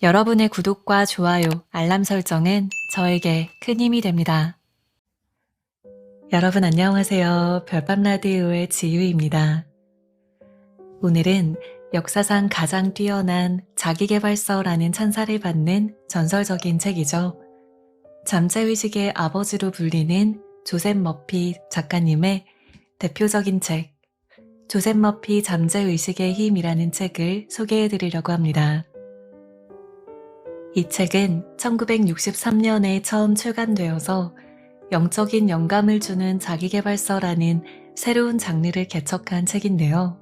여러분의 구독과 좋아요, 알람 설정은 저에게 큰 힘이 됩니다. 여러분 안녕하세요. 별밤 라디오의 지유입니다. 오늘은 역사상 가장 뛰어난 자기계발서라는 찬사를 받는 전설적인 책이죠. 잠재의식의 아버지로 불리는 조셉 머피 작가님의 대표적인 책, 조셉 머피 잠재의식의 힘이라는 책을 소개해드리려고 합니다. 이 책은 1963년에 처음 출간되어서 영적인 영감을 주는 자기계발서라는 새로운 장르를 개척한 책인데요.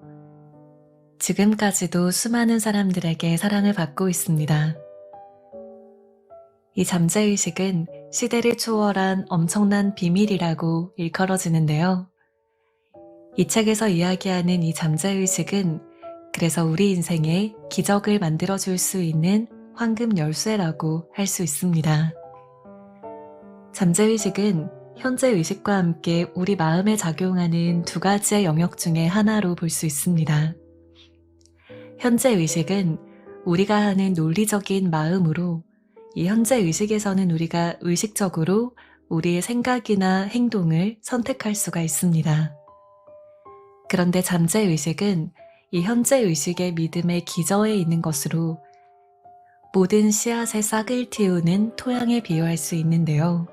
지금까지도 수많은 사람들에게 사랑을 받고 있습니다. 이 잠재의식은 시대를 초월한 엄청난 비밀이라고 일컬어지는데요. 이 책에서 이야기하는 이 잠재의식은 그래서 우리 인생에 기적을 만들어줄 수 있는 황금 열쇠라고 할 수 있습니다. 잠재의식은 현재 의식과 함께 우리 마음에 작용하는 두 가지의 영역 중에 하나로 볼 수 있습니다. 현재 의식은 우리가 하는 논리적인 마음으로 이 현재 의식에서는 우리가 의식적으로 우리의 생각이나 행동을 선택할 수가 있습니다. 그런데 잠재의식은 이 현재 의식의 믿음의 기저에 있는 것으로 모든 씨앗의 싹을 틔우는 토양에 비유할 수 있는데요.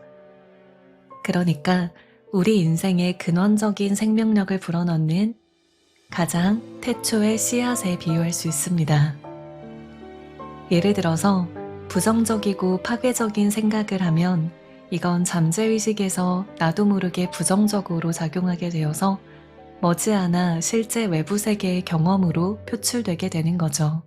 그러니까 우리 인생의 근원적인 생명력을 불어넣는 가장 태초의 씨앗에 비유할 수 있습니다. 예를 들어서 부정적이고 파괴적인 생각을 하면 이건 잠재의식에서 나도 모르게 부정적으로 작용하게 되어서 머지않아 실제 외부 세계의 경험으로 표출되게 되는 거죠.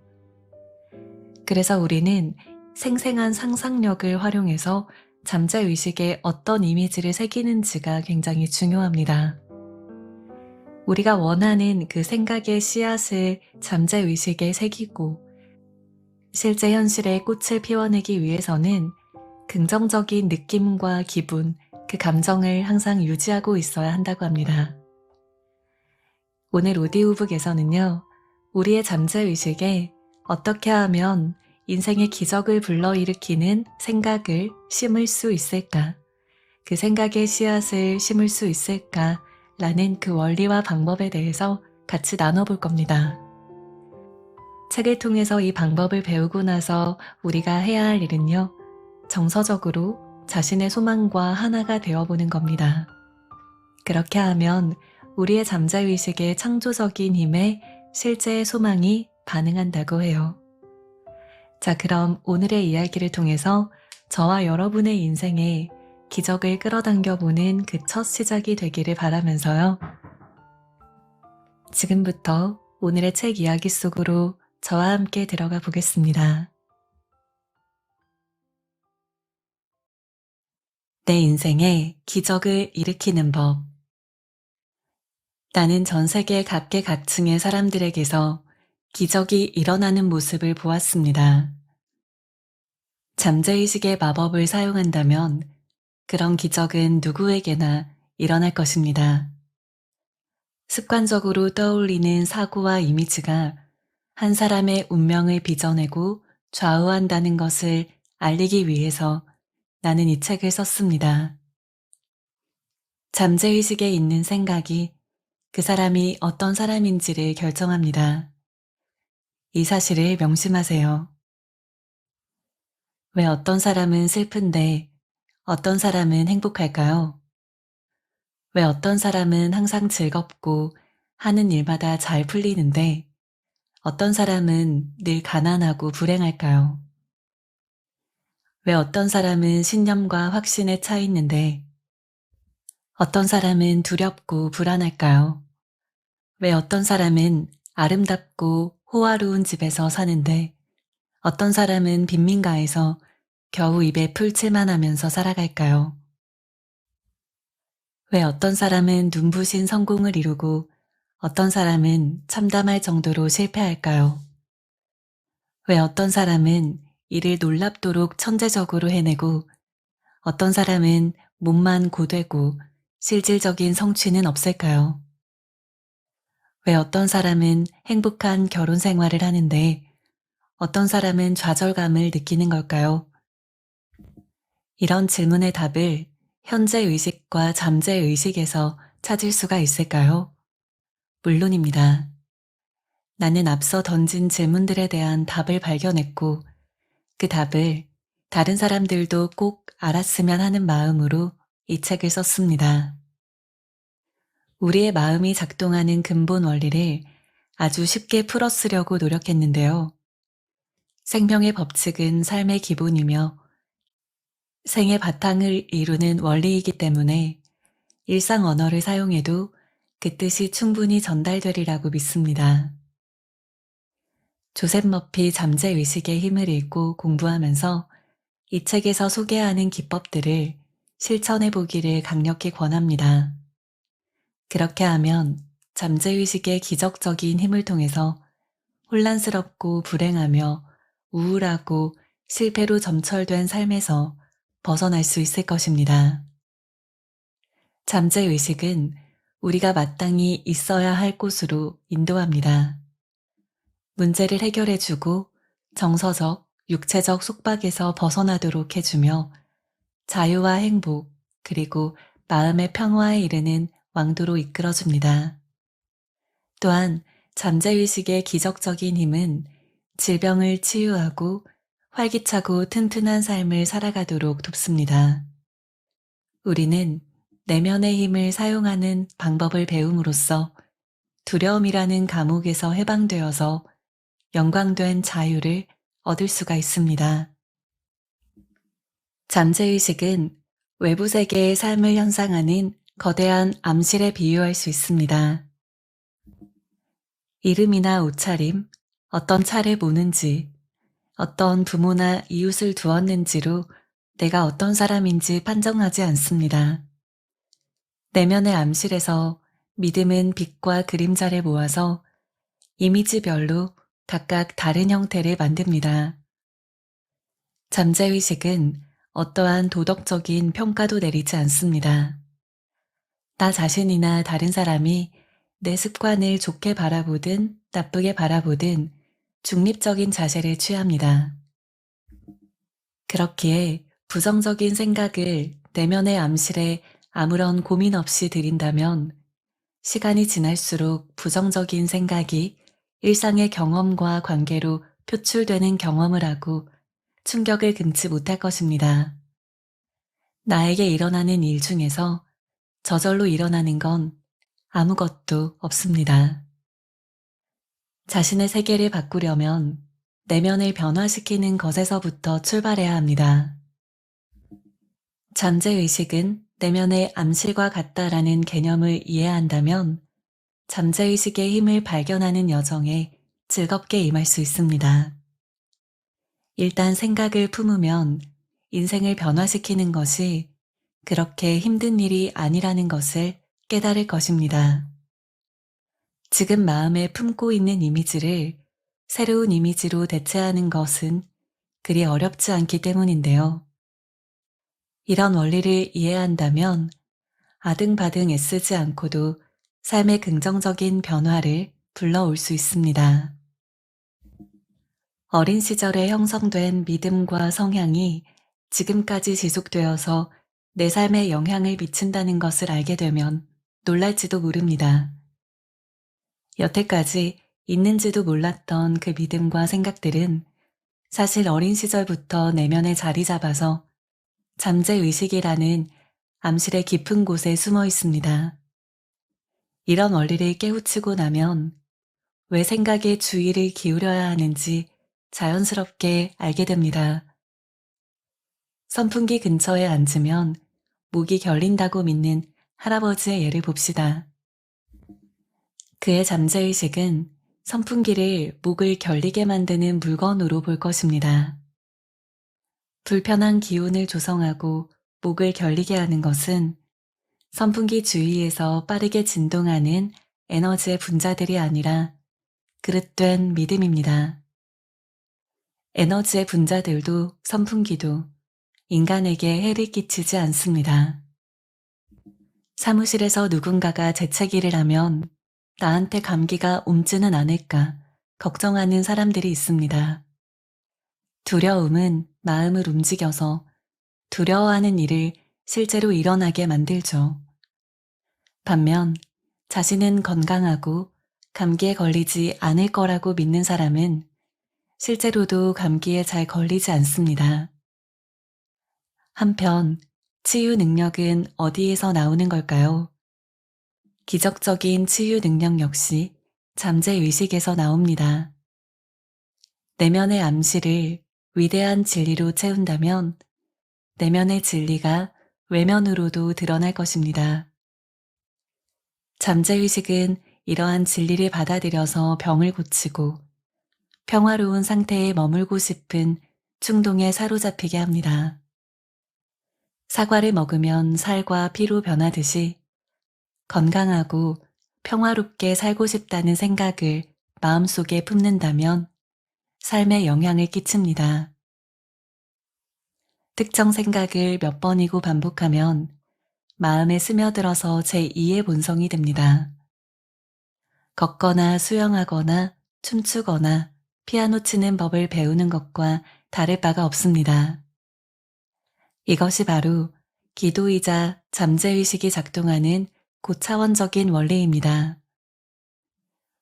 그래서 우리는 생생한 상상력을 활용해서 잠재의식에 어떤 이미지를 새기는지가 굉장히 중요합니다. 우리가 원하는 그 생각의 씨앗을 잠재의식에 새기고 실제 현실의 꽃을 피워내기 위해서는 긍정적인 느낌과 기분, 그 감정을 항상 유지하고 있어야 한다고 합니다. 오늘 오디오북에서는요, 우리의 잠재의식에 어떻게 하면 인생의 기적을 불러일으키는 생각을 심을 수 있을까? 그 생각의 씨앗을 심을 수 있을까? 라는 그 원리와 방법에 대해서 같이 나눠볼 겁니다. 책을 통해서 이 방법을 배우고 나서 우리가 해야 할 일은요, 정서적으로 자신의 소망과 하나가 되어보는 겁니다. 그렇게 하면 우리의 잠재의식의 창조적인 힘에 실제의 소망이 반응한다고 해요. 자, 그럼 오늘의 이야기를 통해서 저와 여러분의 인생에 기적을 끌어당겨보는 그 첫 시작이 되기를 바라면서요. 지금부터 오늘의 책 이야기 속으로 저와 함께 들어가 보겠습니다. 내 인생에 기적을 일으키는 법. 나는 전 세계 각계각층의 사람들에게서 기적이 일어나는 모습을 보았습니다. 잠재의식의 마법을 사용한다면 그런 기적은 누구에게나 일어날 것입니다. 습관적으로 떠올리는 사고와 이미지가 한 사람의 운명을 빚어내고 좌우한다는 것을 알리기 위해서 나는 이 책을 썼습니다. 잠재의식에 있는 생각이 그 사람이 어떤 사람인지를 결정합니다. 이 사실을 명심하세요. 왜 어떤 사람은 슬픈데 어떤 사람은 행복할까요? 왜 어떤 사람은 항상 즐겁고 하는 일마다 잘 풀리는데 어떤 사람은 늘 가난하고 불행할까요? 왜 어떤 사람은 신념과 확신에 차 있는데 어떤 사람은 두렵고 불안할까요? 왜 어떤 사람은 아름답고 호화로운 집에서 사는데 어떤 사람은 빈민가에서 겨우 입에 풀칠만 하면서 살아갈까요? 왜 어떤 사람은 눈부신 성공을 이루고 어떤 사람은 참담할 정도로 실패할까요? 왜 어떤 사람은 일을 놀랍도록 천재적으로 해내고 어떤 사람은 몸만 고되고 실질적인 성취는 없을까요? 왜 어떤 사람은 행복한 결혼 생활을 하는데 어떤 사람은 좌절감을 느끼는 걸까요? 이런 질문의 답을 현재 의식과 잠재 의식에서 찾을 수가 있을까요? 물론입니다. 나는 앞서 던진 질문들에 대한 답을 발견했고 그 답을 다른 사람들도 꼭 알았으면 하는 마음으로 이 책을 썼습니다. 우리의 마음이 작동하는 근본 원리를 아주 쉽게 풀어쓰려고 노력했는데요. 생명의 법칙은 삶의 기본이며 생의 바탕을 이루는 원리이기 때문에 일상 언어를 사용해도 그 뜻이 충분히 전달되리라고 믿습니다. 조셉 머피 잠재의식의 힘을 읽고 공부하면서 이 책에서 소개하는 기법들을 실천해 보기를 강력히 권합니다. 그렇게 하면 잠재의식의 기적적인 힘을 통해서 혼란스럽고 불행하며 우울하고 실패로 점철된 삶에서 벗어날 수 있을 것입니다. 잠재의식은 우리가 마땅히 있어야 할 곳으로 인도합니다. 문제를 해결해주고 정서적, 육체적 속박에서 벗어나도록 해주며 자유와 행복, 그리고 마음의 평화에 이르는 왕도로 이끌어줍니다. 또한 잠재의식의 기적적인 힘은 질병을 치유하고 활기차고 튼튼한 삶을 살아가도록 돕습니다. 우리는 내면의 힘을 사용하는 방법을 배움으로써 두려움이라는 감옥에서 해방되어서 영광된 자유를 얻을 수가 있습니다. 잠재의식은 외부 세계의 삶을 형상하는 거대한 암실에 비유할 수 있습니다. 이름이나 옷차림, 어떤 차를 보는지, 어떤 부모나 이웃을 두었는지로 내가 어떤 사람인지 판정하지 않습니다. 내면의 암실에서 믿음은 빛과 그림자를 모아서 이미지별로 각각 다른 형태를 만듭니다. 잠재의식은 어떠한 도덕적인 평가도 내리지 않습니다. 나 자신이나 다른 사람이 내 습관을 좋게 바라보든 나쁘게 바라보든 중립적인 자세를 취합니다. 그렇기에 부정적인 생각을 내면의 암실에 아무런 고민 없이 들인다면 시간이 지날수록 부정적인 생각이 일상의 경험과 관계로 표출되는 경험을 하고 충격을 금치 못할 것입니다. 나에게 일어나는 일 중에서 저절로 일어나는 건 아무것도 없습니다. 자신의 세계를 바꾸려면 내면을 변화시키는 것에서부터 출발해야 합니다. 잠재의식은 내면의 암실과 같다라는 개념을 이해한다면 잠재의식의 힘을 발견하는 여정에 즐겁게 임할 수 있습니다. 일단 생각을 품으면 인생을 변화시키는 것이 그렇게 힘든 일이 아니라는 것을 깨달을 것입니다. 지금 마음에 품고 있는 이미지를 새로운 이미지로 대체하는 것은 그리 어렵지 않기 때문인데요. 이런 원리를 이해한다면 아등바등 애쓰지 않고도 삶의 긍정적인 변화를 불러올 수 있습니다. 어린 시절에 형성된 믿음과 성향이 지금까지 지속되어서 내 삶에 영향을 미친다는 것을 알게 되면 놀랄지도 모릅니다. 여태까지 있는지도 몰랐던 그 믿음과 생각들은 사실 어린 시절부터 내면에 자리 잡아서 잠재의식이라는 암실의 깊은 곳에 숨어 있습니다. 이런 원리를 깨우치고 나면 왜 생각에 주의를 기울여야 하는지 자연스럽게 알게 됩니다. 선풍기 근처에 앉으면 목이 결린다고 믿는 할아버지의 예를 봅시다. 그의 잠재의식은 선풍기를 목을 결리게 만드는 물건으로 볼 것입니다. 불편한 기운을 조성하고 목을 결리게 하는 것은 선풍기 주위에서 빠르게 진동하는 에너지의 분자들이 아니라 그릇된 믿음입니다. 에너지의 분자들도 선풍기도 인간에게 해를 끼치지 않습니다. 사무실에서 누군가가 재채기를 하면 나한테 감기가 옮지는 않을까 걱정하는 사람들이 있습니다. 두려움은 마음을 움직여서 두려워하는 일을 실제로 일어나게 만들죠. 반면 자신은 건강하고 감기에 걸리지 않을 거라고 믿는 사람은 실제로도 감기에 잘 걸리지 않습니다. 한편 치유 능력은 어디에서 나오는 걸까요? 기적적인 치유 능력 역시 잠재의식에서 나옵니다. 내면의 암시를 위대한 진리로 채운다면 내면의 진리가 외면으로도 드러날 것입니다. 잠재의식은 이러한 진리를 받아들여서 병을 고치고 평화로운 상태에 머물고 싶은 충동에 사로잡히게 합니다. 사과를 먹으면 살과 피로 변하듯이 건강하고 평화롭게 살고 싶다는 생각을 마음속에 품는다면 삶에 영향을 끼칩니다. 특정 생각을 몇 번이고 반복하면 마음에 스며들어서 제2의 본성이 됩니다. 걷거나 수영하거나 춤추거나 피아노 치는 법을 배우는 것과 다를 바가 없습니다. 이것이 바로 기도이자 잠재의식이 작동하는 고차원적인 원리입니다.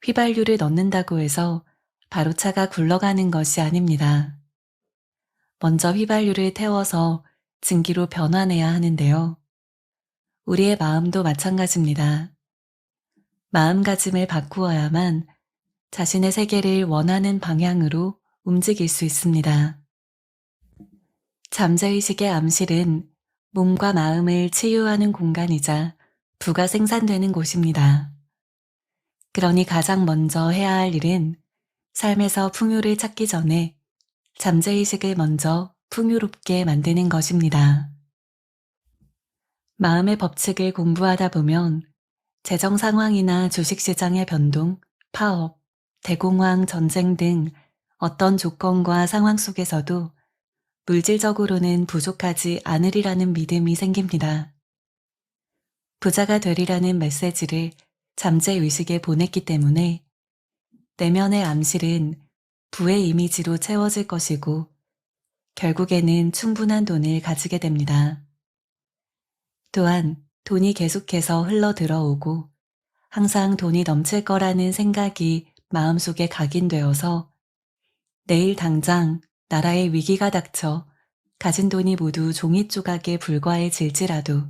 휘발유를 넣는다고 해서 바로 차가 굴러가는 것이 아닙니다. 먼저 휘발유를 태워서 증기로 변화내야 하는데요. 우리의 마음도 마찬가지입니다. 마음가짐을 바꾸어야만 자신의 세계를 원하는 방향으로 움직일 수 있습니다. 잠재의식의 암실은 몸과 마음을 치유하는 공간이자 부가 생산되는 곳입니다. 그러니 가장 먼저 해야 할 일은 삶에서 풍요를 찾기 전에 잠재의식을 먼저 풍요롭게 만드는 것입니다. 마음의 법칙을 공부하다 보면 재정 상황이나 주식시장의 변동, 파업, 대공황, 전쟁 등 어떤 조건과 상황 속에서도 물질적으로는 부족하지 않으리라는 믿음이 생깁니다. 부자가 되리라는 메시지를 잠재의식에 보냈기 때문에 내면의 암실은 부의 이미지로 채워질 것이고 결국에는 충분한 돈을 가지게 됩니다. 또한 돈이 계속해서 흘러 들어오고 항상 돈이 넘칠 거라는 생각이 마음속에 각인되어서 내일 당장 나라에 위기가 닥쳐 가진 돈이 모두 종이 조각에 불과해질지라도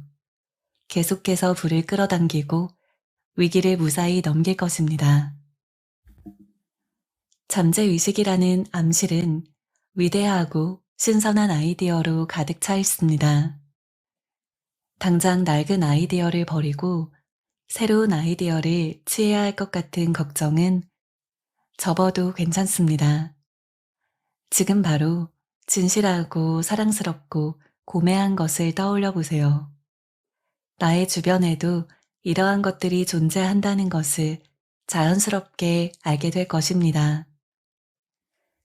계속해서 부를 끌어당기고 위기를 무사히 넘길 것입니다. 잠재의식이라는 암실은 위대하고 신선한 아이디어로 가득 차 있습니다. 당장 낡은 아이디어를 버리고 새로운 아이디어를 취해야 할 것 같은 걱정은 접어도 괜찮습니다. 지금 바로 진실하고 사랑스럽고 고매한 것을 떠올려 보세요. 나의 주변에도 이러한 것들이 존재한다는 것을 자연스럽게 알게 될 것입니다.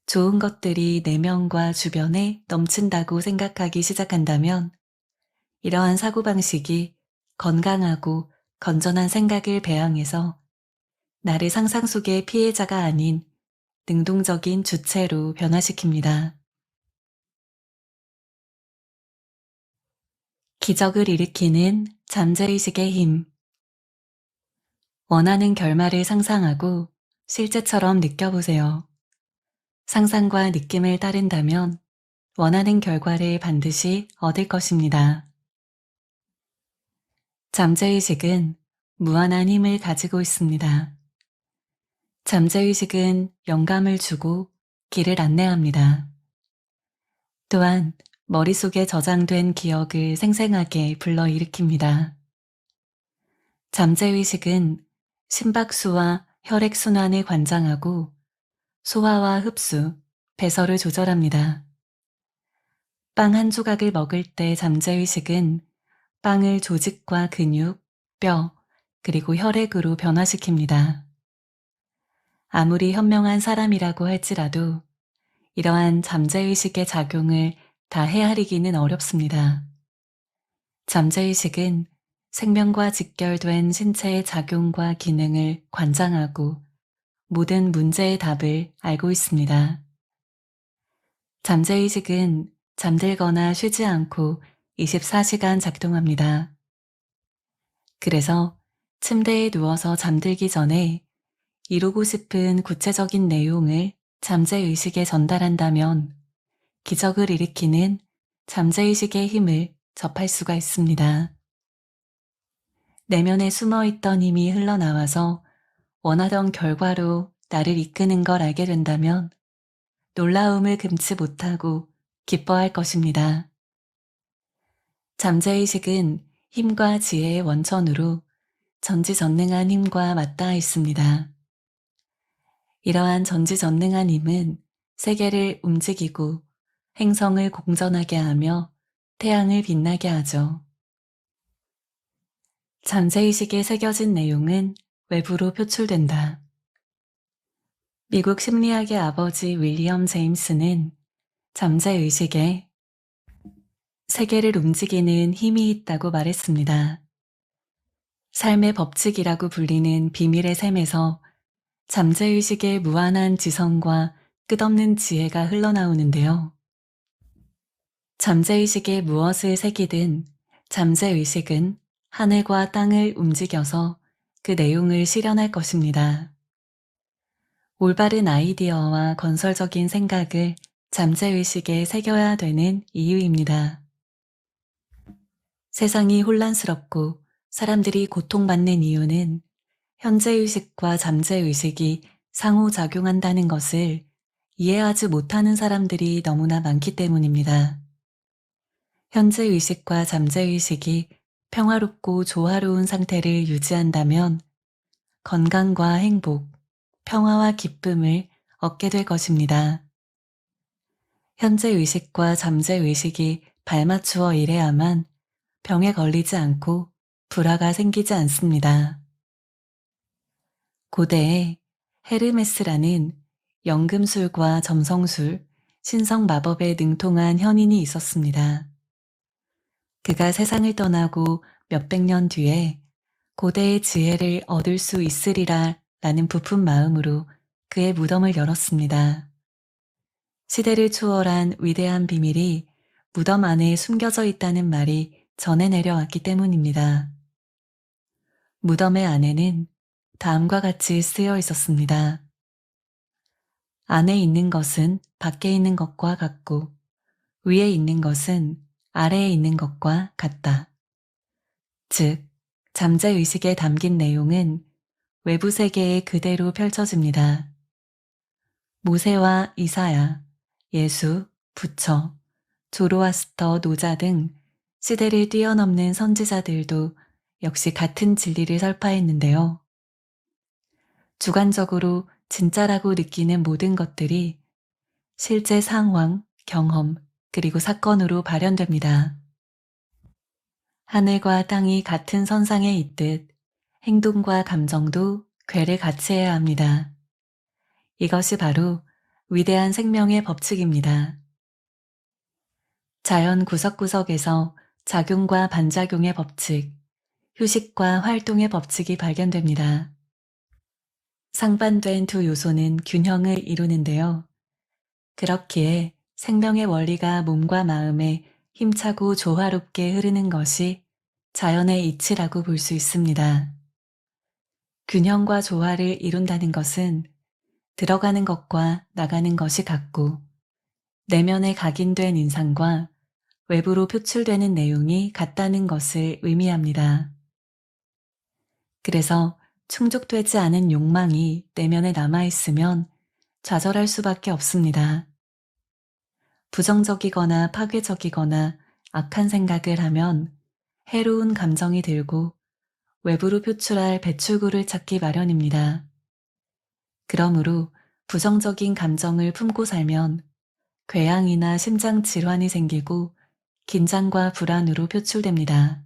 좋은 것들이 내면과 주변에 넘친다고 생각하기 시작한다면 이러한 사고방식이 건강하고 건전한 생각을 배양해서 나를 상상 속의 피해자가 아닌 능동적인 주체로 변화시킵니다. 기적을 일으키는 잠재의식의 힘. 원하는 결말을 상상하고 실제처럼 느껴보세요. 상상과 느낌을 따른다면 원하는 결과를 반드시 얻을 것입니다. 잠재의식은 무한한 힘을 가지고 있습니다. 잠재의식은 영감을 주고 길을 안내합니다. 또한 머릿속에 저장된 기억을 생생하게 불러일으킵니다. 잠재의식은 심박수와 혈액순환을 관장하고 소화와 흡수, 배설을 조절합니다. 빵 한 조각을 먹을 때 잠재의식은 빵을 조직과 근육, 뼈, 그리고 혈액으로 변화시킵니다. 아무리 현명한 사람이라고 할지라도 이러한 잠재의식의 작용을 다 헤아리기는 어렵습니다. 잠재의식은 생명과 직결된 신체의 작용과 기능을 관장하고 모든 문제의 답을 알고 있습니다. 잠재의식은 잠들거나 쉬지 않고 24시간 작동합니다. 그래서 침대에 누워서 잠들기 전에 이루고 싶은 구체적인 내용을 잠재의식에 전달한다면 기적을 일으키는 잠재의식의 힘을 접할 수가 있습니다. 내면에 숨어있던 힘이 흘러나와서 원하던 결과로 나를 이끄는 걸 알게 된다면 놀라움을 금치 못하고 기뻐할 것입니다. 잠재의식은 힘과 지혜의 원천으로 전지전능한 힘과 맞닿아 있습니다. 이러한 전지전능한 힘은 세계를 움직이고 행성을 공전하게 하며 태양을 빛나게 하죠. 잠재의식에 새겨진 내용은 외부로 표출된다. 미국 심리학의 아버지 윌리엄 제임스는 잠재의식에 세계를 움직이는 힘이 있다고 말했습니다. 삶의 법칙이라고 불리는 비밀의 샘에서 잠재의식의 무한한 지성과 끝없는 지혜가 흘러나오는데요. 잠재의식에 무엇을 새기든 잠재의식은 하늘과 땅을 움직여서 그 내용을 실현할 것입니다. 올바른 아이디어와 건설적인 생각을 잠재의식에 새겨야 되는 이유입니다. 세상이 혼란스럽고 사람들이 고통받는 이유는 현재의식과 잠재의식이 상호작용한다는 것을 이해하지 못하는 사람들이 너무나 많기 때문입니다. 현재의식과 잠재의식이 평화롭고 조화로운 상태를 유지한다면 건강과 행복, 평화와 기쁨을 얻게 될 것입니다. 현재의식과 잠재의식이 발맞추어 일해야만 병에 걸리지 않고 불화가 생기지 않습니다. 고대에 헤르메스라는 연금술과 점성술, 신성 마법에 능통한 현인이 있었습니다. 그가 세상을 떠나고 몇백 년 뒤에 고대의 지혜를 얻을 수 있으리라 라는 부푼 마음으로 그의 무덤을 열었습니다. 시대를 초월한 위대한 비밀이 무덤 안에 숨겨져 있다는 말이 전해 내려왔기 때문입니다. 무덤의 안에는 다음과 같이 쓰여 있었습니다. 안에 있는 것은 밖에 있는 것과 같고 위에 있는 것은 아래에 있는 것과 같다. 즉, 잠재의식에 담긴 내용은 외부 세계에 그대로 펼쳐집니다. 모세와 이사야, 예수, 부처, 조로아스터, 노자 등 시대를 뛰어넘는 선지자들도 역시 같은 진리를 설파했는데요. 주관적으로 진짜라고 느끼는 모든 것들이 실제 상황, 경험, 그리고 사건으로 발현됩니다. 하늘과 땅이 같은 선상에 있듯 행동과 감정도 궤를 같이 해야 합니다. 이것이 바로 위대한 생명의 법칙입니다. 자연 구석구석에서 작용과 반작용의 법칙, 휴식과 활동의 법칙이 발견됩니다. 상반된 두 요소는 균형을 이루는데요. 그렇기에 생명의 원리가 몸과 마음에 힘차고 조화롭게 흐르는 것이 자연의 이치라고 볼 수 있습니다. 균형과 조화를 이룬다는 것은 들어가는 것과 나가는 것이 같고 내면에 각인된 인상과 외부로 표출되는 내용이 같다는 것을 의미합니다. 그래서 충족되지 않은 욕망이 내면에 남아있으면 좌절할 수밖에 없습니다. 부정적이거나 파괴적이거나 악한 생각을 하면 해로운 감정이 들고 외부로 표출할 배출구를 찾기 마련입니다. 그러므로 부정적인 감정을 품고 살면 궤양이나 심장 질환이 생기고 긴장과 불안으로 표출됩니다.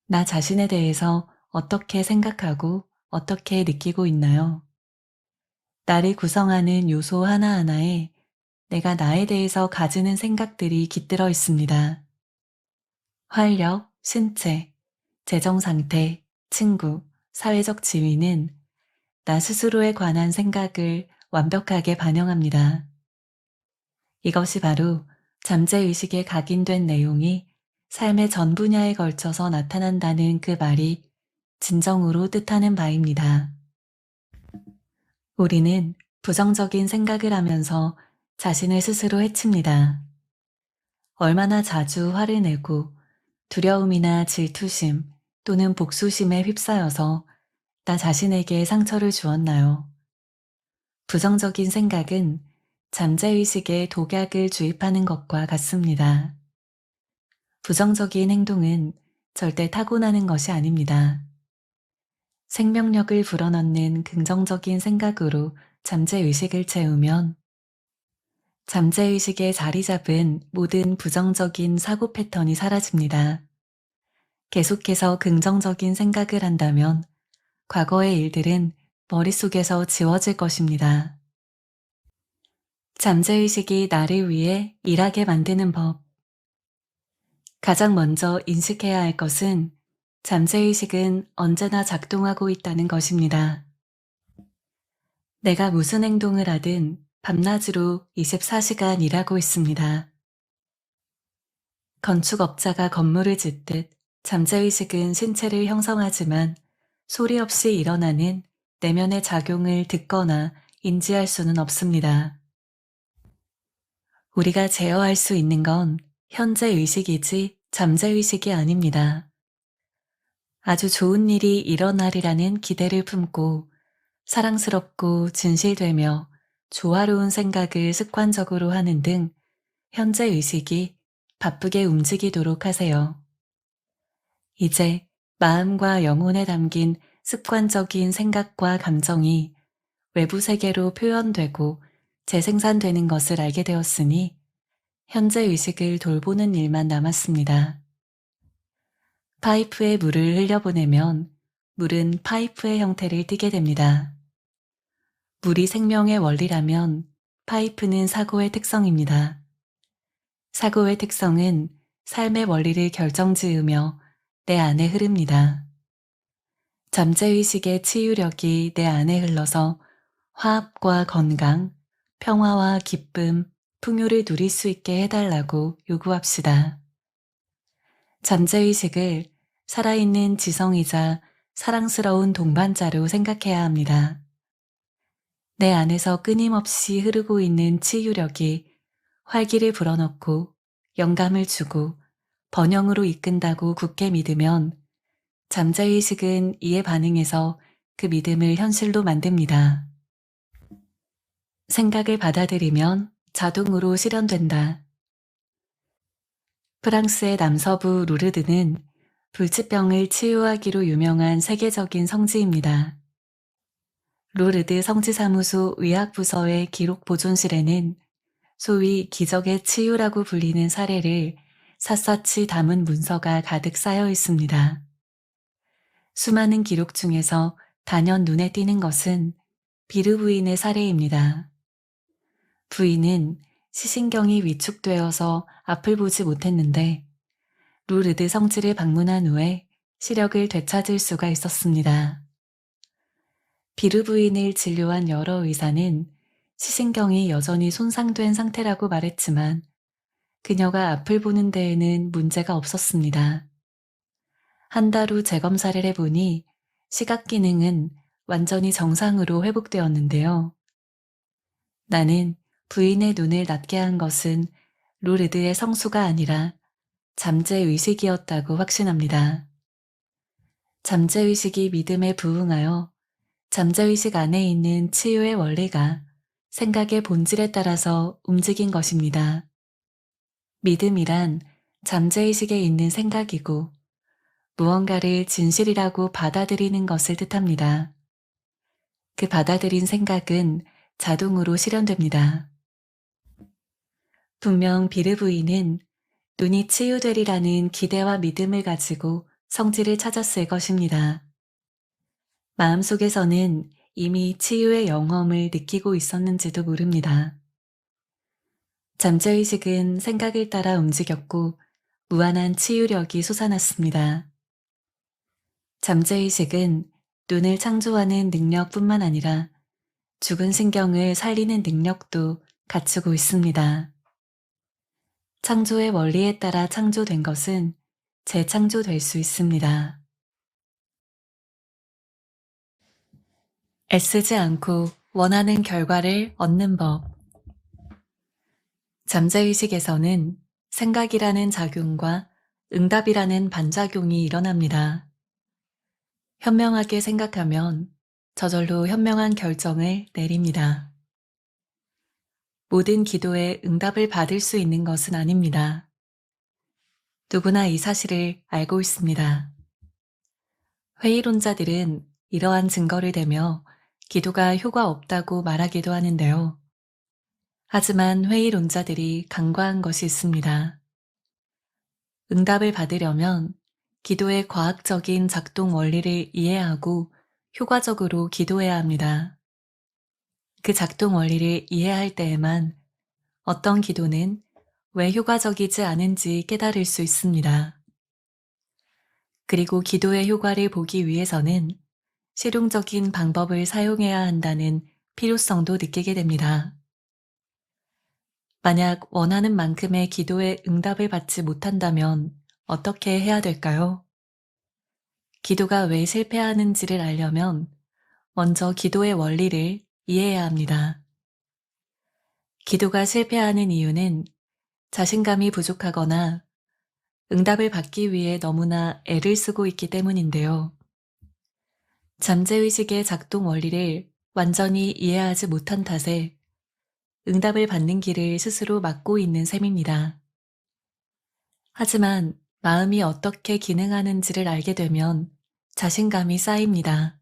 나 자신에 대해서 어떻게 생각하고 어떻게 느끼고 있나요? 나를 구성하는 요소 하나하나에 내가 나에 대해서 가지는 생각들이 깃들어 있습니다. 활력, 신체, 재정 상태, 친구, 사회적 지위는 나 스스로에 관한 생각을 완벽하게 반영합니다. 이것이 바로 잠재의식에 각인된 내용이 삶의 전 분야에 걸쳐서 나타난다는 그 말이 진정으로 뜻하는 바입니다. 우리는 부정적인 생각을 하면서 자신을 스스로 해칩니다. 얼마나 자주 화를 내고 두려움이나 질투심 또는 복수심에 휩싸여서 나 자신에게 상처를 주었나요? 부정적인 생각은 잠재의식에 독약을 주입하는 것과 같습니다. 부정적인 행동은 절대 타고나는 것이 아닙니다. 생명력을 불어넣는 긍정적인 생각으로 잠재의식을 채우면 잠재의식에 자리 잡은 모든 부정적인 사고 패턴이 사라집니다. 계속해서 긍정적인 생각을 한다면 과거의 일들은 머릿속에서 지워질 것입니다. 잠재의식이 나를 위해 일하게 만드는 법. 가장 먼저 인식해야 할 것은 잠재의식은 언제나 작동하고 있다는 것입니다. 내가 무슨 행동을 하든 밤낮으로 24시간 일하고 있습니다. 건축업자가 건물을 짓듯 잠재의식은 신체를 형성하지만 소리 없이 일어나는 내면의 작용을 듣거나 인지할 수는 없습니다. 우리가 제어할 수 있는 건 현재 의식이지 잠재의식이 아닙니다. 아주 좋은 일이 일어나리라는 기대를 품고 사랑스럽고 진실되며 조화로운 생각을 습관적으로 하는 등 현재 의식이 바쁘게 움직이도록 하세요. 이제 마음과 영혼에 담긴 습관적인 생각과 감정이 외부 세계로 표현되고 재생산되는 것을 알게 되었으니 현재 의식을 돌보는 일만 남았습니다. 파이프에 물을 흘려보내면 물은 파이프의 형태를 띠게 됩니다. 물이 생명의 원리라면 파이프는 사고의 특성입니다. 사고의 특성은 삶의 원리를 결정지으며 내 안에 흐릅니다. 잠재의식의 치유력이 내 안에 흘러서 화합과 건강, 평화와 기쁨, 풍요를 누릴 수 있게 해달라고 요구합시다. 잠재의식을 살아있는 지성이자 사랑스러운 동반자로 생각해야 합니다. 내 안에서 끊임없이 흐르고 있는 치유력이 활기를 불어넣고 영감을 주고 번영으로 이끈다고 굳게 믿으면 잠재의식은 이에 반응해서 그 믿음을 현실로 만듭니다. 생각을 받아들이면 자동으로 실현된다. 프랑스의 남서부 루르드는 불치병을 치유하기로 유명한 세계적인 성지입니다. 루르드 성지사무소 의학부서의 기록 보존실에는 소위 기적의 치유라고 불리는 사례를 샅샅이 담은 문서가 가득 쌓여 있습니다. 수많은 기록 중에서 단연 눈에 띄는 것은 비르 부인의 사례입니다. 부인은 시신경이 위축되어서 앞을 보지 못했는데 루르드 성지를 방문한 후에 시력을 되찾을 수가 있었습니다. 비르 부인을 진료한 여러 의사는 시신경이 여전히 손상된 상태라고 말했지만 그녀가 앞을 보는 데에는 문제가 없었습니다. 한 달 후 재검사를 해보니 시각 기능은 완전히 정상으로 회복되었는데요. 나는 부인의 눈을 낫게 한 것은 루르드의 성수가 아니라 잠재의식이었다고 확신합니다. 잠재의식이 믿음에 부응하여 잠재의식 안에 있는 치유의 원리가 생각의 본질에 따라서 움직인 것입니다. 믿음이란 잠재의식에 있는 생각이고 무언가를 진실이라고 받아들이는 것을 뜻합니다. 그 받아들인 생각은 자동으로 실현됩니다. 분명 비르 부인은 눈이 치유되리라는 기대와 믿음을 가지고 성지를 찾았을 것입니다. 마음속에서는 이미 치유의 영험을 느끼고 있었는지도 모릅니다. 잠재의식은 생각을 따라 움직였고 무한한 치유력이 솟아났습니다. 잠재의식은 눈을 창조하는 능력뿐만 아니라 죽은 신경을 살리는 능력도 갖추고 있습니다. 창조의 원리에 따라 창조된 것은 재창조될 수 있습니다. 애쓰지 않고 원하는 결과를 얻는 법. 잠재의식에서는 생각이라는 작용과 응답이라는 반작용이 일어납니다. 현명하게 생각하면 저절로 현명한 결정을 내립니다. 모든 기도에 응답을 받을 수 있는 것은 아닙니다. 누구나 이 사실을 알고 있습니다. 회의론자들은 이러한 증거를 대며 기도가 효과 없다고 말하기도 하는데요. 하지만 회의론자들이 간과한 것이 있습니다. 응답을 받으려면 기도의 과학적인 작동 원리를 이해하고 효과적으로 기도해야 합니다. 그 작동 원리를 이해할 때에만 어떤 기도는 왜 효과적이지 않은지 깨달을 수 있습니다. 그리고 기도의 효과를 보기 위해서는 실용적인 방법을 사용해야 한다는 필요성도 느끼게 됩니다. 만약 원하는 만큼의 기도에 응답을 받지 못한다면 어떻게 해야 될까요? 기도가 왜 실패하는지를 알려면 먼저 기도의 원리를 이해해야 합니다. 기도가 실패하는 이유는 자신감이 부족하거나 응답을 받기 위해 너무나 애를 쓰고 있기 때문인데요. 잠재의식의 작동 원리를 완전히 이해하지 못한 탓에 응답을 받는 길을 스스로 막고 있는 셈입니다. 하지만 마음이 어떻게 기능하는지를 알게 되면 자신감이 쌓입니다.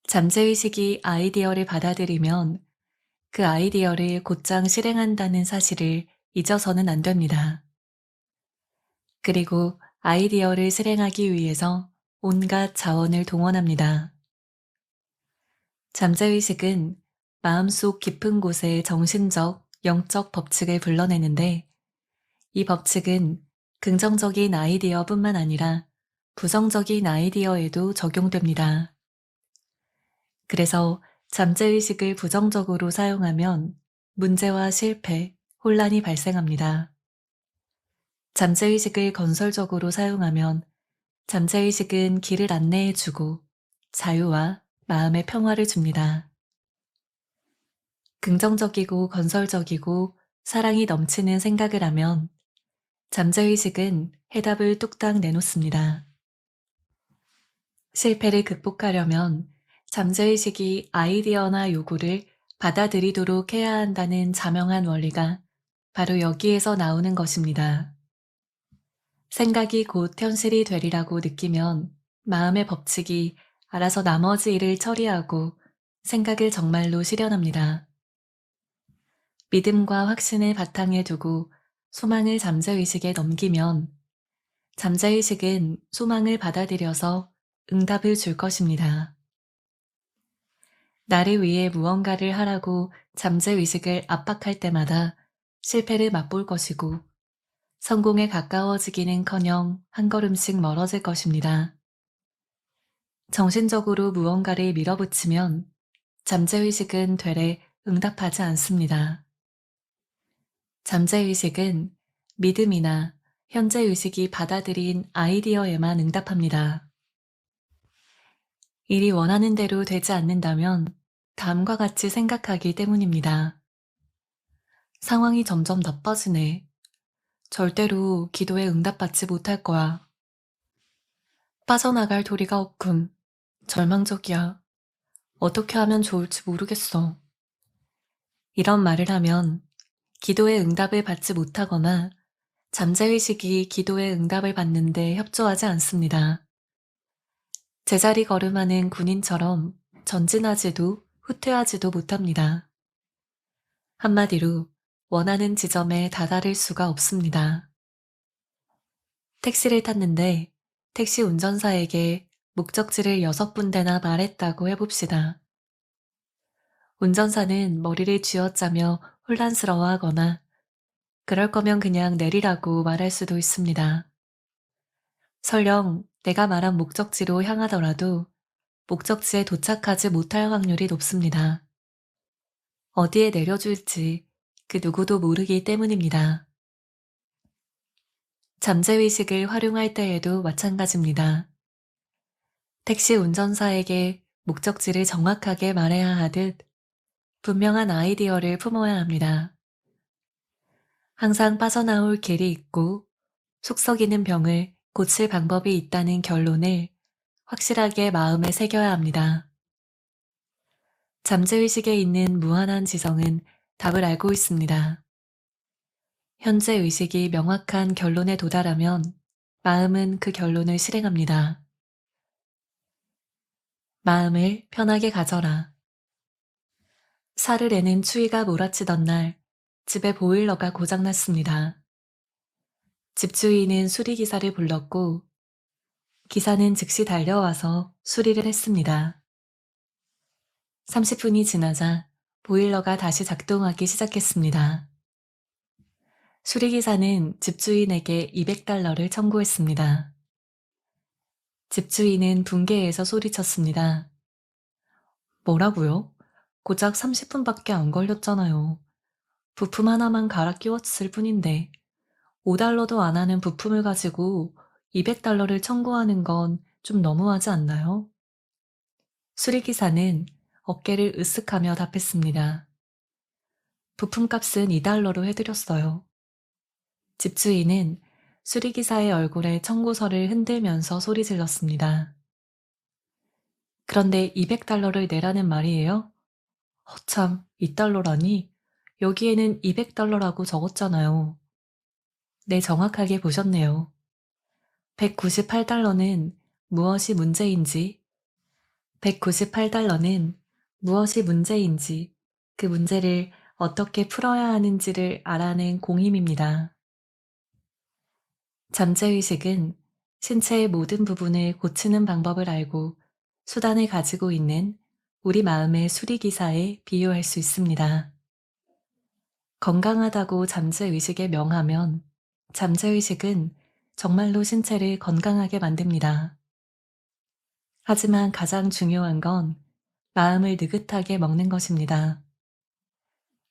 잠재의식이 아이디어를 받아들이면 그 아이디어를 곧장 실행한다는 사실을 잊어서는 안 됩니다. 그리고 아이디어를 실행하기 위해서 온갖 자원을 동원합니다. 잠재의식은 마음속 깊은 곳의 정신적, 영적 법칙을 불러내는데 이 법칙은 긍정적인 아이디어뿐만 아니라 부정적인 아이디어에도 적용됩니다. 그래서 잠재의식을 부정적으로 사용하면 문제와 실패, 혼란이 발생합니다. 잠재의식을 건설적으로 사용하면 잠재의식은 길을 안내해주고 자유와 마음의 평화를 줍니다. 긍정적이고 건설적이고 사랑이 넘치는 생각을 하면 잠재의식은 해답을 뚝딱 내놓습니다. 실패를 극복하려면 잠재의식이 아이디어나 요구를 받아들이도록 해야 한다는 자명한 원리가 바로 여기에서 나오는 것입니다. 생각이 곧 현실이 되리라고 느끼면 마음의 법칙이 알아서 나머지 일을 처리하고 생각을 정말로 실현합니다. 믿음과 확신을 바탕에 두고 소망을 잠재의식에 넘기면 잠재의식은 소망을 받아들여서 응답을 줄 것입니다. 나를 위해 무언가를 하라고 잠재의식을 압박할 때마다 실패를 맛볼 것이고 성공에 가까워지기는커녕 한 걸음씩 멀어질 것입니다. 정신적으로 무언가를 밀어붙이면 잠재의식은 되레 응답하지 않습니다. 잠재의식은 믿음이나 현재의식이 받아들인 아이디어에만 응답합니다. 일이 원하는 대로 되지 않는다면 다음과 같이 생각하기 때문입니다. 상황이 점점 나빠지네. 절대로 기도에 응답받지 못할 거야. 빠져나갈 도리가 없군. 절망적이야. 어떻게 하면 좋을지 모르겠어. 이런 말을 하면 기도에 응답을 받지 못하거나 잠재의식이 기도에 응답을 받는데 협조하지 않습니다. 제자리 걸음하는 군인처럼 전진하지도 후퇴하지도 못합니다. 한마디로 원하는 지점에 다다를 수가 없습니다. 택시를 탔는데 택시 운전사에게 목적지를 6군데나 말했다고 해봅시다. 운전사는 머리를 쥐어짜며 혼란스러워하거나 그럴 거면 그냥 내리라고 말할 수도 있습니다. 설령 내가 말한 목적지로 향하더라도 목적지에 도착하지 못할 확률이 높습니다. 어디에 내려줄지 그 누구도 모르기 때문입니다. 잠재의식을 활용할 때에도 마찬가지입니다. 택시 운전사에게 목적지를 정확하게 말해야 하듯 분명한 아이디어를 품어야 합니다. 항상 빠져나올 길이 있고 속썩이는 병을 고칠 방법이 있다는 결론을 확실하게 마음에 새겨야 합니다. 잠재의식에 있는 무한한 지성은 답을 알고 있습니다. 현재 의식이 명확한 결론에 도달하면 마음은 그 결론을 실행합니다. 마음을 편하게 가져라. 사르레는 추위가 몰아치던 날 집에 보일러가 고장났습니다. 집주인은 수리기사를 불렀고 기사는 즉시 달려와서 수리를 했습니다. 30분이 지나자 보일러가 다시 작동하기 시작했습니다. 수리기사는 집주인에게 200달러를 청구했습니다. 집주인은 붕괴해서 소리쳤습니다. 뭐라고요? 고작 30분밖에 안 걸렸잖아요. 부품 하나만 갈아 끼웠을 뿐인데 5달러도 안 하는 부품을 가지고 200달러를 청구하는 건 좀 너무하지 않나요? 수리기사는 어깨를 으쓱하며 답했습니다. 부품값은 2달러로 해드렸어요. 집주인은 수리기사의 얼굴에 청구서를 흔들면서 소리 질렀습니다. 그런데 200달러를 내라는 말이에요? 허참, 2달러라니? 여기에는 200달러라고 적었잖아요. 네, 정확하게 보셨네요. 198달러는 무엇이 문제인지, 198달러는 무엇이 문제인지, 그 문제를 어떻게 풀어야 하는지를 알아낸 공힘입니다. 잠재의식은 신체의 모든 부분을 고치는 방법을 알고 수단을 가지고 있는 우리 마음의 수리기사에 비유할 수 있습니다. 건강하다고 잠재의식에 명하면 잠재의식은 정말로 신체를 건강하게 만듭니다. 하지만 가장 중요한 건 마음을 느긋하게 먹는 것입니다.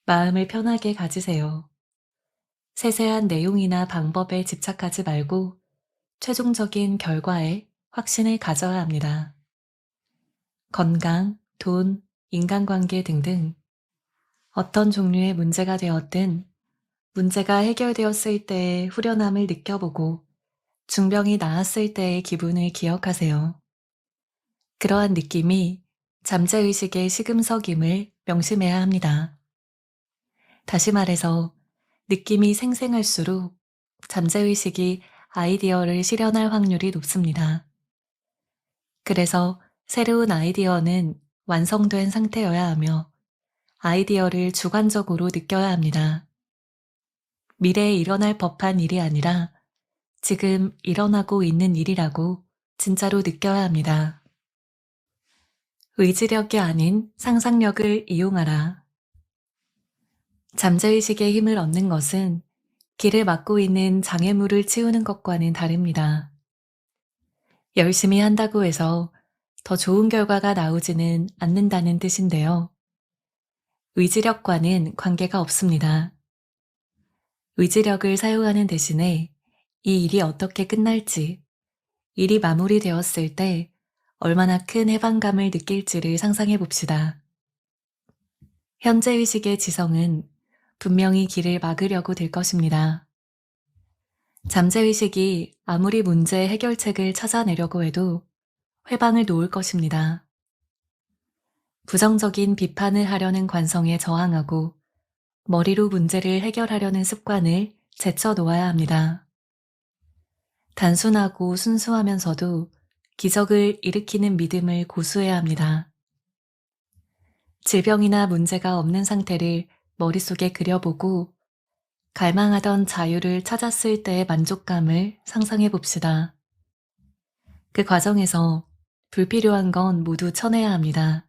마음을 편하게 가지세요. 세세한 내용이나 방법에 집착하지 말고 최종적인 결과에 확신을 가져야 합니다. 건강, 돈, 인간관계 등등 어떤 종류의 문제가 되었든 문제가 해결되었을 때의 후련함을 느껴보고 중병이 나았을 때의 기분을 기억하세요. 그러한 느낌이 잠재의식의 시금석임을 명심해야 합니다. 다시 말해서 느낌이 생생할수록 잠재의식이 아이디어를 실현할 확률이 높습니다. 그래서 새로운 아이디어는 완성된 상태여야 하며 아이디어를 주관적으로 느껴야 합니다. 미래에 일어날 법한 일이 아니라 지금 일어나고 있는 일이라고 진짜로 느껴야 합니다. 의지력이 아닌 상상력을 이용하라. 잠재의식의 힘을 얻는 것은 길을 막고 있는 장애물을 치우는 것과는 다릅니다. 열심히 한다고 해서 더 좋은 결과가 나오지는 않는다는 뜻인데요. 의지력과는 관계가 없습니다. 의지력을 사용하는 대신에 이 일이 어떻게 끝날지, 일이 마무리되었을 때 얼마나 큰 해방감을 느낄지를 상상해 봅시다. 현재의식의 지성은 분명히 길을 막으려고 될 것입니다. 잠재의식이 아무리 문제 해결책을 찾아내려고 해도 회방을 놓을 것입니다. 부정적인 비판을 하려는 관성에 저항하고 머리로 문제를 해결하려는 습관을 제쳐놓아야 합니다. 단순하고 순수하면서도 기적을 일으키는 믿음을 고수해야 합니다. 질병이나 문제가 없는 상태를 머릿속에 그려보고 갈망하던 자유를 찾았을 때의 만족감을 상상해 봅시다. 그 과정에서 불필요한 건 모두 쳐내야 합니다.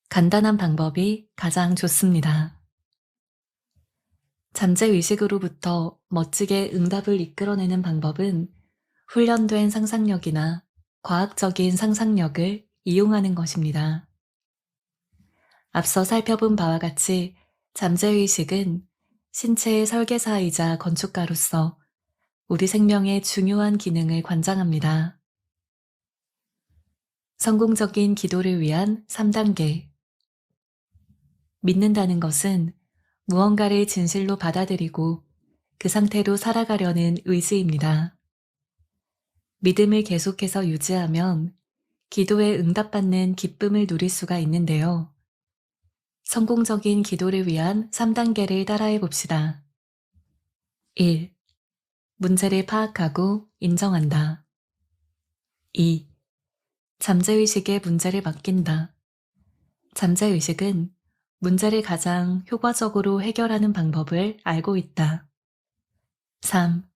간단한 방법이 가장 좋습니다. 잠재의식으로부터 멋지게 응답을 이끌어내는 방법은 훈련된 상상력이나 과학적인 상상력을 이용하는 것입니다. 앞서 살펴본 바와 같이 잠재의식은 신체의 설계사이자 건축가로서 우리 생명의 중요한 기능을 관장합니다. 성공적인 기도를 위한 3단계. 믿는다는 것은 무언가를 진실로 받아들이고 그 상태로 살아가려는 의지입니다. 믿음을 계속해서 유지하면 기도에 응답받는 기쁨을 누릴 수가 있는데요. 성공적인 기도를 위한 3단계를 따라해 봅시다. 1. 문제를 파악하고 인정한다. 2. 잠재의식에 문제를 맡긴다. 잠재의식은 문제를 가장 효과적으로 해결하는 방법을 알고 있다. 3.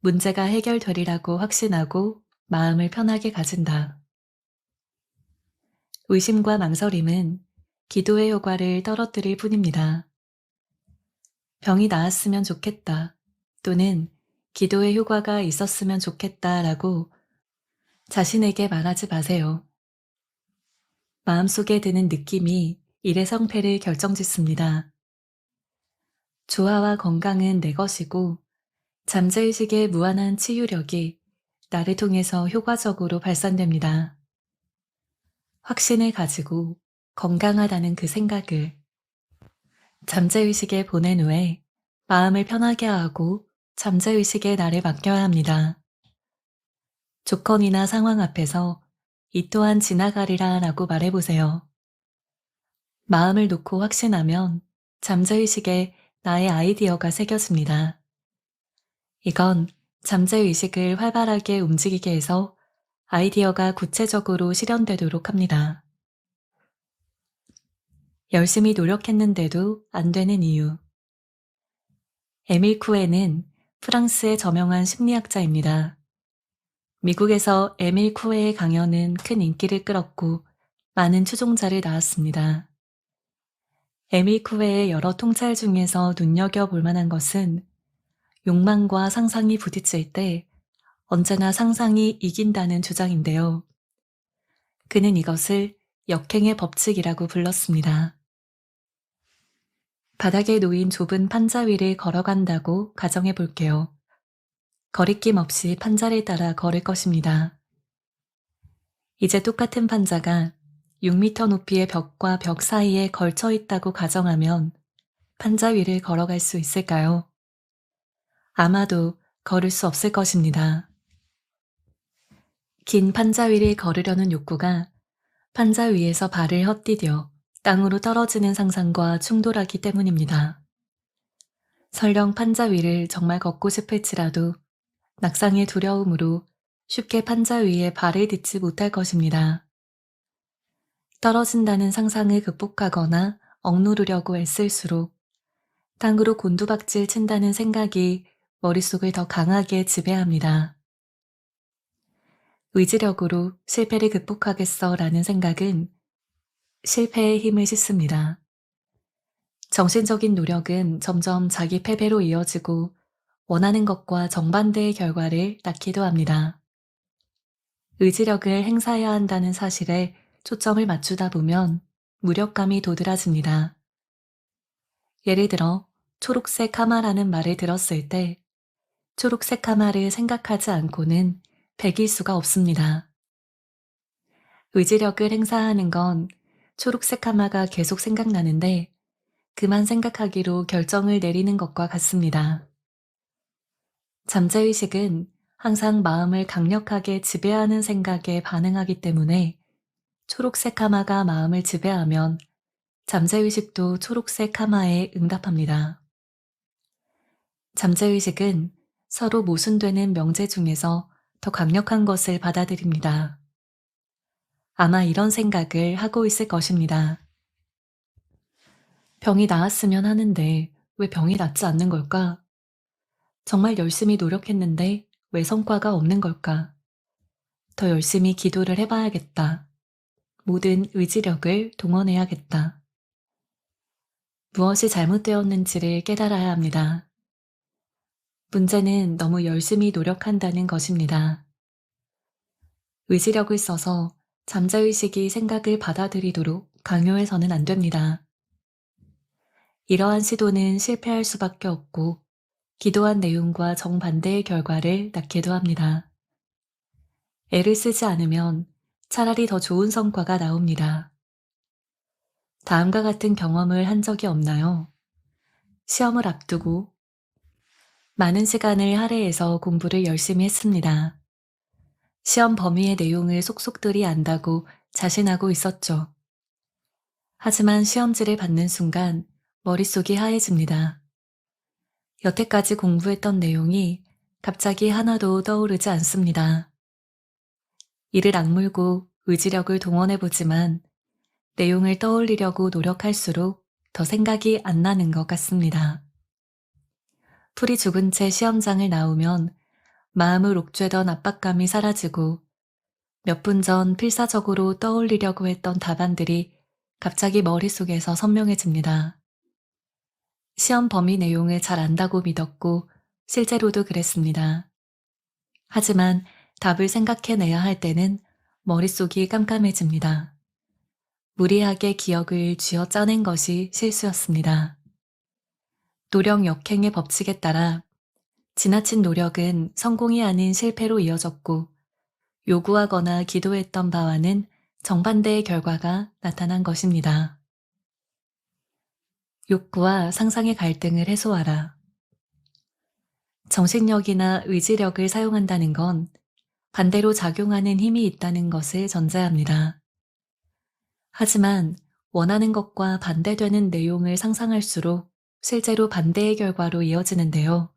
문제가 해결되리라고 확신하고 마음을 편하게 가진다. 의심과 망설임은 기도의 효과를 떨어뜨릴 뿐입니다. 병이 나았으면 좋겠다 또는 기도의 효과가 있었으면 좋겠다라고 자신에게 말하지 마세요. 마음속에 드는 느낌이 일의 성패를 결정짓습니다. 조화와 건강은 내 것이고 잠재의식의 무한한 치유력이 나를 통해서 효과적으로 발산됩니다. 확신을 가지고 건강하다는 그 생각을 잠재의식에 보낸 후에 마음을 편하게 하고 잠재의식에 나를 맡겨야 합니다. 조건이나 상황 앞에서 이 또한 지나가리라 라고 말해보세요. 마음을 놓고 확신하면 잠재의식에 나의 아이디어가 새겨집니다. 이건 잠재의식을 활발하게 움직이게 해서 아이디어가 구체적으로 실현되도록 합니다. 열심히 노력했는데도 안 되는 이유. 에밀 쿠에는 프랑스의 저명한 심리학자입니다. 미국에서 에밀 쿠에의 강연은 큰 인기를 끌었고 많은 추종자를 낳았습니다. 에밀 쿠에의 여러 통찰 중에서 눈여겨볼 만한 것은 욕망과 상상이 부딪힐 때 언제나 상상이 이긴다는 주장인데요. 그는 이것을 역행의 법칙이라고 불렀습니다. 바닥에 놓인 좁은 판자 위를 걸어간다고 가정해 볼게요. 거리낌 없이 판자를 따라 걸을 것입니다. 이제 똑같은 판자가 6m 높이의 벽과 벽 사이에 걸쳐 있다고 가정하면 판자 위를 걸어갈 수 있을까요? 아마도 걸을 수 없을 것입니다. 긴 판자 위를 걸으려는 욕구가 판자 위에서 발을 헛디뎌 땅으로 떨어지는 상상과 충돌하기 때문입니다. 설령 판자 위를 정말 걷고 싶을지라도 낙상의 두려움으로 쉽게 판자 위에 발을 딛지 못할 것입니다. 떨어진다는 상상을 극복하거나 억누르려고 애쓸수록 땅으로 곤두박질 친다는 생각이 머릿속을 더 강하게 지배합니다. 의지력으로 실패를 극복하겠어 라는 생각은 실패의 힘을 싣습니다. 정신적인 노력은 점점 자기 패배로 이어지고 원하는 것과 정반대의 결과를 낳기도 합니다. 의지력을 행사해야 한다는 사실에 초점을 맞추다 보면 무력감이 도드라집니다. 예를 들어 초록색 하마라는 말을 들었을 때 초록색 하마를 생각하지 않고는 100일 수가 없습니다. 의지력을 행사하는 건 초록색 하마가 계속 생각나는데 그만 생각하기로 결정을 내리는 것과 같습니다. 잠재의식은 항상 마음을 강력하게 지배하는 생각에 반응하기 때문에 초록색 하마가 마음을 지배하면 잠재의식도 초록색 하마에 응답합니다. 잠재의식은 서로 모순되는 명제 중에서 더 강력한 것을 받아들입니다. 아마 이런 생각을 하고 있을 것입니다. 병이 나았으면 하는데 왜 병이 낫지 않는 걸까? 정말 열심히 노력했는데 왜 성과가 없는 걸까? 더 열심히 기도를 해봐야겠다. 모든 의지력을 동원해야겠다. 무엇이 잘못되었는지를 깨달아야 합니다. 문제는 너무 열심히 노력한다는 것입니다. 의지력을 써서 잠재의식이 생각을 받아들이도록 강요해서는 안 됩니다. 이러한 시도는 실패할 수밖에 없고 기도한 내용과 정반대의 결과를 낳기도 합니다. 애를 쓰지 않으면 차라리 더 좋은 성과가 나옵니다. 다음과 같은 경험을 한 적이 없나요? 시험을 앞두고 많은 시간을 할애해서 공부를 열심히 했습니다. 시험 범위의 내용을 속속들이 안다고 자신하고 있었죠. 하지만 시험지를 받는 순간 머릿속이 하얘집니다. 여태까지 공부했던 내용이 갑자기 하나도 떠오르지 않습니다. 이를 악물고 의지력을 동원해보지만 내용을 떠올리려고 노력할수록 더 생각이 안 나는 것 같습니다. 풀이 죽은 채 시험장을 나오면 마음을 옥죄던 압박감이 사라지고 몇 분 전 필사적으로 떠올리려고 했던 답안들이 갑자기 머릿속에서 선명해집니다. 시험 범위 내용을 잘 안다고 믿었고 실제로도 그랬습니다. 하지만 답을 생각해내야 할 때는 머릿속이 깜깜해집니다. 무리하게 기억을 쥐어 짜낸 것이 실수였습니다. 노력 역행의 법칙에 따라 지나친 노력은 성공이 아닌 실패로 이어졌고 요구하거나 기도했던 바와는 정반대의 결과가 나타난 것입니다. 욕구와 상상의 갈등을 해소하라. 정신력이나 의지력을 사용한다는 건 반대로 작용하는 힘이 있다는 것을 전제합니다. 하지만 원하는 것과 반대되는 내용을 상상할수록 실제로 반대의 결과로 이어지는데요.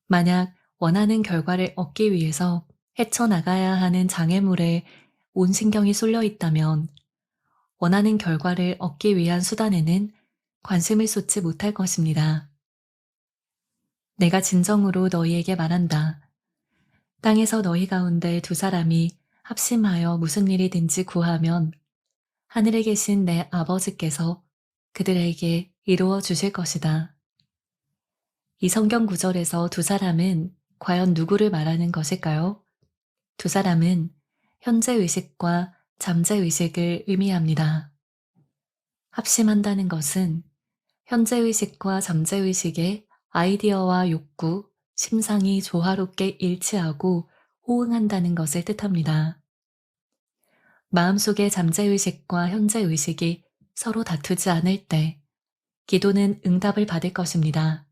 만약 원하는 결과를 얻기 위해서 헤쳐나가야 하는 장애물에 온 신경이 쏠려 있다면 원하는 결과를 얻기 위한 수단에는 관심을 쏟지 못할 것입니다. 내가 진정으로 너희에게 말한다. 땅에서 너희 가운데 두 사람이 합심하여 무슨 일이든지 구하면 하늘에 계신 내 아버지께서 그들에게 이루어 주실 것이다. 이 성경 구절에서 두 사람은 과연 누구를 말하는 것일까요? 두 사람은 현재의식과 잠재의식을 의미합니다. 합심한다는 것은 현재의식과 잠재의식의 아이디어와 욕구, 심상이 조화롭게 일치하고 호응한다는 것을 뜻합니다. 마음속의 잠재의식과 현재의식이 서로 다투지 않을 때 기도는 응답을 받을 것입니다.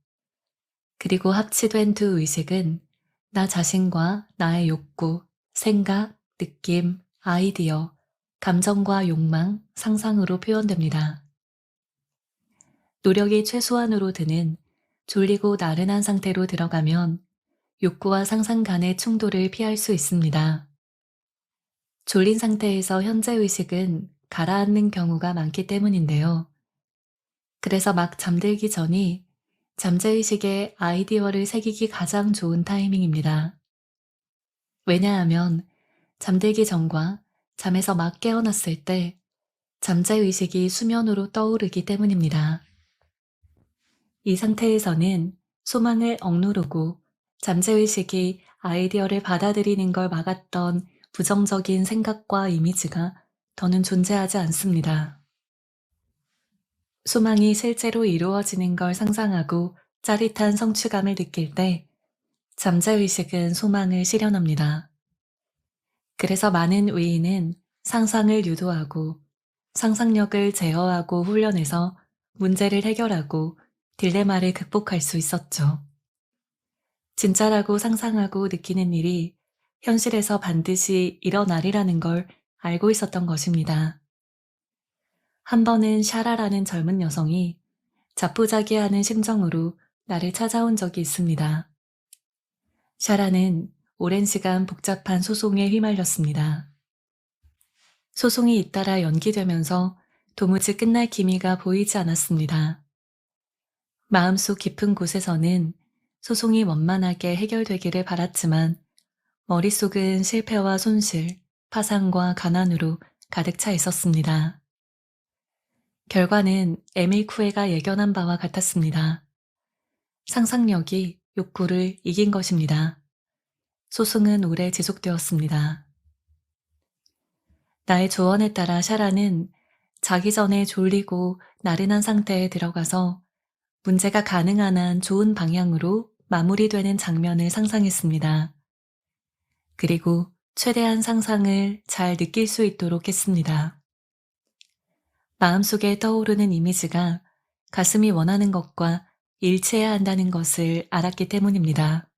그리고 합치된 두 의식은 나 자신과 나의 욕구, 생각, 느낌, 아이디어, 감정과 욕망, 상상으로 표현됩니다. 노력이 최소한으로 드는 졸리고 나른한 상태로 들어가면 욕구와 상상 간의 충돌을 피할 수 있습니다. 졸린 상태에서 현재의식은 가라앉는 경우가 많기 때문인데요. 그래서 막 잠들기 전이 잠재의식에 아이디어를 새기기 가장 좋은 타이밍입니다. 왜냐하면 잠들기 전과 잠에서 막 깨어났을 때 잠재의식이 수면으로 떠오르기 때문입니다. 이 상태에서는 소망을 억누르고 잠재의식이 아이디어를 받아들이는 걸 막았던 부정적인 생각과 이미지가 더는 존재하지 않습니다. 소망이 실제로 이루어지는 걸 상상하고 짜릿한 성취감을 느낄 때 잠재의식은 소망을 실현합니다. 그래서 많은 의인은 상상을 유도하고 상상력을 제어하고 훈련해서 문제를 해결하고 딜레마를 극복할 수 있었죠. 진짜라고 상상하고 느끼는 일이 현실에서 반드시 일어나리라는 걸 알고 있었던 것입니다. 한 번은 샤라라는 젊은 여성이 자포자기하는 심정으로 나를 찾아온 적이 있습니다. 샤라는 오랜 시간 복잡한 소송에 휘말렸습니다. 소송이 잇따라 연기되면서 도무지 끝날 기미가 보이지 않았습니다. 마음속 깊은 곳에서는 소송이 원만하게 해결되기를 바랐지만 머릿속은 실패와 손실, 파상과 가난으로 가득 차 있었습니다. 결과는 에밀 쿠에가 예견한 바와 같았습니다. 상상력이 욕구를 이긴 것입니다. 소송은 오래 지속되었습니다. 나의 조언에 따라 샤라는 자기 전에 졸리고 나른한 상태에 들어가서 문제가 가능한 한 좋은 방향으로 마무리되는 장면을 상상했습니다. 그리고 최대한 상상을 잘 느낄 수 있도록 했습니다. 마음속에 떠오르는 이미지가 가슴이 원하는 것과 일치해야 한다는 것을 알았기 때문입니다.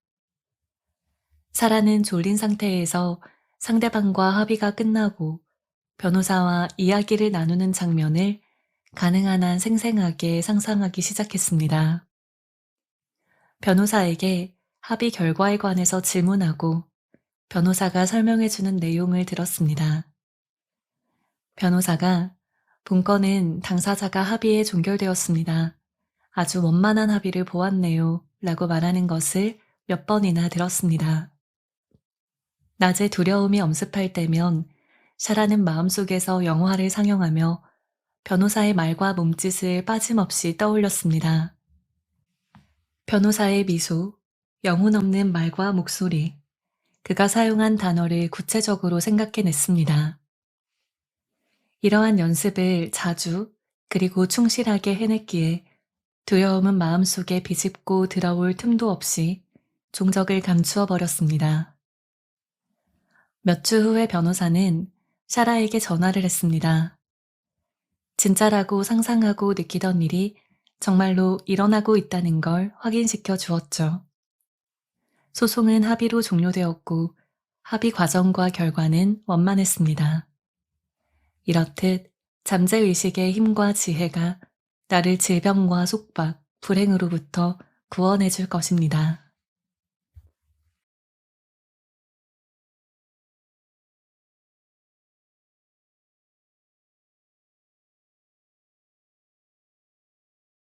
사라는 졸린 상태에서 상대방과 합의가 끝나고 변호사와 이야기를 나누는 장면을 가능한 한 생생하게 상상하기 시작했습니다. 변호사에게 합의 결과에 관해서 질문하고 변호사가 설명해주는 내용을 들었습니다. 변호사가 본건은 당사자가 합의에 종결되었습니다. 아주 원만한 합의를 보았네요. 라고 말하는 것을 몇 번이나 들었습니다. 낮에 두려움이 엄습할 때면 샤라는 마음속에서 영화를 상영하며 변호사의 말과 몸짓을 빠짐없이 떠올렸습니다. 변호사의 미소, 영혼 없는 말과 목소리, 그가 사용한 단어를 구체적으로 생각해냈습니다. 이러한 연습을 자주 그리고 충실하게 해냈기에 두려움은 마음속에 비집고 들어올 틈도 없이 종적을 감추어 버렸습니다. 몇 주 후에 변호사는 샤라에게 전화를 했습니다. 진짜라고 상상하고 느끼던 일이 정말로 일어나고 있다는 걸 확인시켜 주었죠. 소송은 합의로 종료되었고 합의 과정과 결과는 원만했습니다. 이렇듯 잠재의식의 힘과 지혜가 나를 질병과 속박, 불행으로부터 구원해 줄 것입니다.